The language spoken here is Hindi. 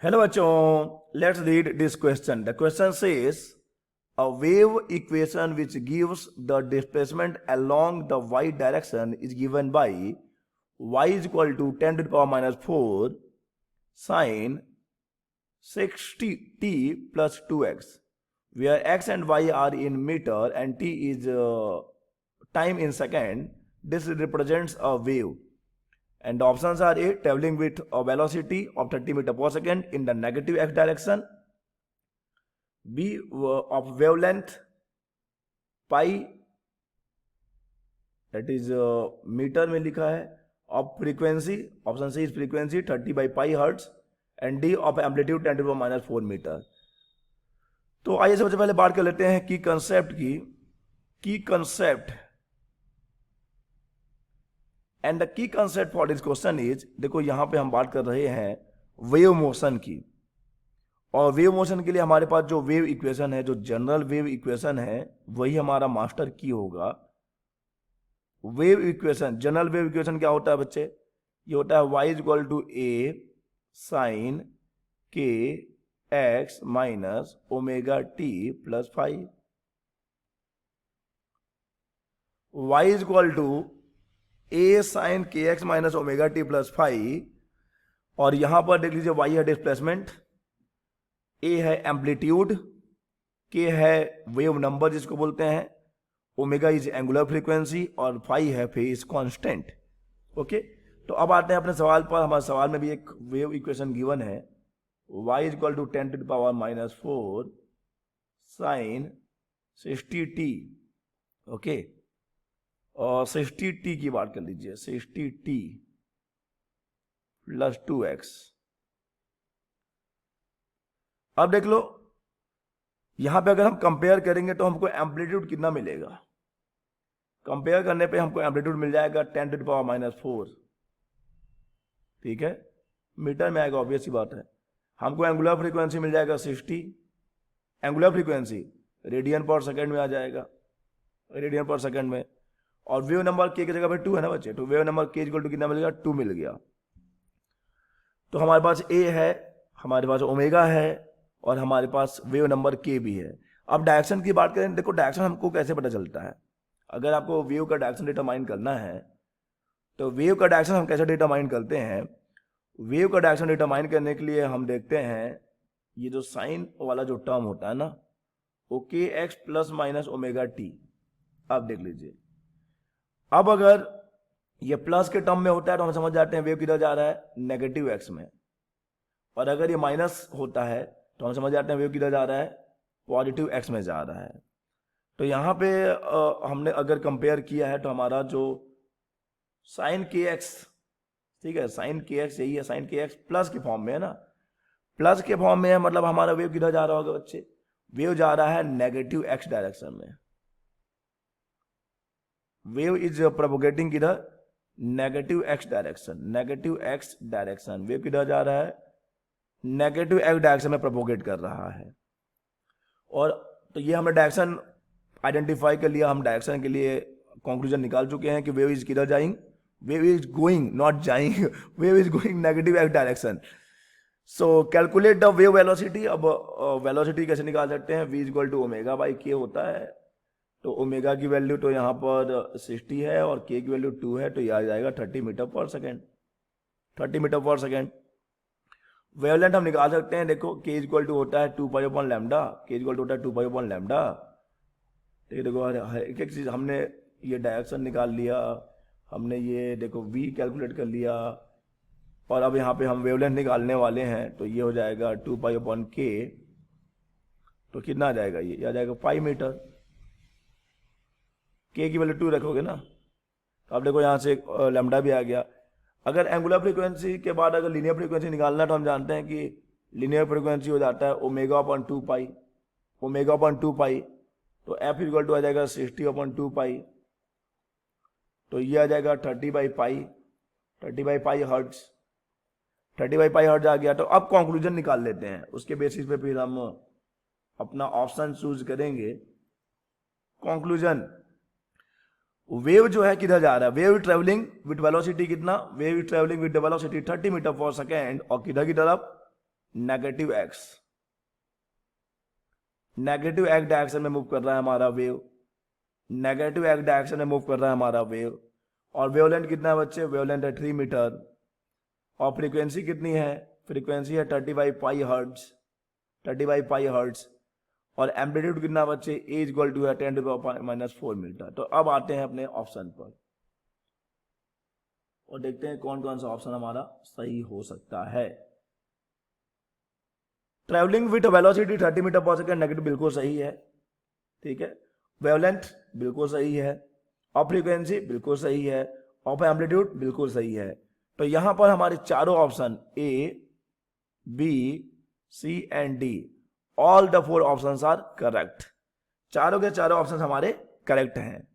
हेलो बच्चों, let's read this question. The question says a wave equation which gives the displacement along the y direction is given by y is equal to 10 to the power minus 4 sine 60t plus 2x, where x and y are in meter and t is time in second. This represents a wave. And the options are A, traveling with a velocity of 30 meter per second in the negative x direction, B, of wavelength pi, that is metre में लिखा है, of frequency, option C is frequency 30 by pi hertz, and D of amplitude 10 to the power minus 4 metre. तो आइए सबसे पहले बात कर लेते हैं की कंसेप्ट की. की concept and the key concept for this question is, देखो यहां पे हम बात कर रहे हैं वेव मोशन की. और वेव मोशन के लिए हमारे पास जो वेव इक्वेशन है, जो जनरल वेव इक्वेशन है, वही हमारा मास्टर की होगा. Wave equation, general wave equation क्या होता है बच्चे? ये होता है y is equal to a sine k x minus omega t plus 5. y is equal to a sine k x minus omega t plus 5. और यहां पर देख लीजिए y है डिस्प्लेसमेंट, a है एम्पलीट्यूड, k है वेव नंबर जिसको बोलते हैं, ओमेगा इज एंगुलर फ्रीक्वेंसी और फाई है फेज कांस्टेंट. ओके, तो अब आते हैं अपने सवाल पर. हमारे सवाल में भी एक वेव इक्वेशन गिवन है, y is equal to 10 to the power minus 4 sine 60t. Okay, और 60t की बात कर लीजिए, 60t प्लस 2x. अब देख लो यहां पे अगर हम कंपेयर करेंगे तो हमको एम्पलीट्यूड कितना मिलेगा. कंपेयर करने पे हमको एम्पलीट्यूड मिल जाएगा 10 टू द पावर माइनस 4. ठीक है, मीटर में आएगा, ऑब्वियस सी बात है. हमको एंगुलर फ्रीक्वेंसी मिल जाएगा 60. एंगुलर फ्रीक्वेंसी रेडियन पर सेकेंड में आ जाएगा, रेडियन पर सेकेंड में. और वेव नंबर के जगह पे 2 है ना बच्चे, तो वेव नंबर के इक्वल टू कितना मिलेगा? 2 मिल गया. तो हमारे पास ए है, हमारे पास ओमेगा है, और हमारे पास वेव नंबर के भी है. अब डायरेक्शन की बात करें, देखो डायरेक्शन हमको कैसे पता चलता है. अगर आपको वेव का डायरेक्शन डिटरमाइन करना है तो वेव का डायरेक्शन हम कैसे डिटरमाइन करते हैं? वेव का डायरेक्शन डिटरमाइन करने के लिए हम देखते हैं ये जो साइन वाला जो टर्म होता है ना, वो के x plus minus omega T. अब देख लीजिए, अब अगर ये प्लस के टर्म में होता है तो हम समझ जाते हैं वेव किधर जा रहा है? नेगेटिव एक्स में. और अगर ये माइनस होता है तो हम समझ जाते हैं वेव किधर जा रहा है? पॉजिटिव एक्स में जा रहा है. तो यहाँ पे हमने अगर कंपेयर किया है तो हमारा जो साइन के एक्स, ठीक है, साइन के एक्स यही है, साइन के एक्स प्लस के फॉर्म में है ना, प्लस के फॉर्म में है, मतलब हमारा वेव किधर जा रहा होगा बच्चे? वेव जा रहा है नेगेटिव एक्स डायरेक्शन में. वेव इज प्रोपोगेटिंग किधर? Negative x direction. Negative x direction, wave किधर जा रहा है? नेगेटिव एक्स डायरेक्शन में प्रोपोगेट कर रहा है. और तो ये हमने डायरेक्शन आइडेंटिफाई कर लिया. हम डायरेक्शन के लिए कंक्लूजन निकाल चुके हैं कि वेव इज किधर जाइंग? वेव इज गोइंग, नॉट जाइंग, wave is going negative x direction. So calculate the wave velocity. अब वेलोसिटी कैसे निकाल सकते हैं? v is equal to omega by k होता है. तो ओमेगा की वैल्यू तो यहाँ पर 60 है और k की वैल्यू 2 है, तो यह आ जाएगा 30 metre per second. 30 metre per second. Wavelength हम निकाल सकते हैं, देखो k इक्वल टू होता है 2 pi upon lambda. k equal to होता है 2 पाई अपॉन लैम्डा. ठीक है, देखो एक एक चीज हमने ये डायरेक्शन निकाल लिया, हमने ये देखो v कैलकुलेट कर लिया, और अब यहाँ पे हम वेवलेंथ निकालने वाले हैं. तो ये हो जाएगा 2 पाई अपॉन k. तो कितना आ जाएगा? ये आ जाएगा 5 मीटर. k की वैल्यू 2 रखोगे ना, तो अब देखो यहाँ से लैम्डा भी आ गया. अगर एंगुलर फ्रीक्वेंसी के बाद अगर लीनियर फ्रीक्वेंसी निकालना है तो हम जानते हैं कि लीनियर फ्रीक्वेंसी हो जाता है ओमेगा अपॉन 2 पाई. ओमेगा अपॉन 2 पाई, तो f इक्वल टू आ जाएगा 60 अपॉन 2 पाई. तो ये आ जाएगा 30 by pi, 30 by pi hertz. 30 by pi hertz आ गया. तो अब कंक्लूजन निकाल लेते हैं, उसके बेसिस पे फिर हम अपना ऑप्शन चूज करेंगे. कंक्लूजन, वेव जो है किधर जा रहा है? वेव ट्रेवलिंग विद वेलोसिटी कितना? Wave travelling with velocity 30 metre per second, और किधर की तरफ? Negative x, negative x direction में मूव कर रहा है हमारा वेव, नेगेटिव एक्स डायरेक्शन में मूव कर रहा है हमारा वेव। और वेवलेंथ कितना है बच्चे, वेवलेंथ है 3 मीटर। और फ्रीक्वेंसी कितनी है, फ्रीक्वेंसी है 35 पाई हर्ट्ज, 35 पाई हर्ट्ज। और एम्पलीट्यूड कितना बच्चे, ए इक्वल टू है 10⁻⁻⁴ मीटर। तो अब आते हैं अपने ऑप्शन पर और देखते हैं कौन कौन सा ऑप्शन हमारा सही हो सकता है। Travelling with velocity 30 metre per second, negative बिल्कुल सही है, ठीक है। वेवलेंथ बिल्कुल सही है, और फ्रीक्वेंसी बिल्कुल सही है, और एम्पलीट्यूड बिल्कुल सही है। तो यहां पर हमारे चारों option A, B, C and D, all the 4 options are correct. चारों के चारों ऑप्शंस हमारे करेक्ट हैं।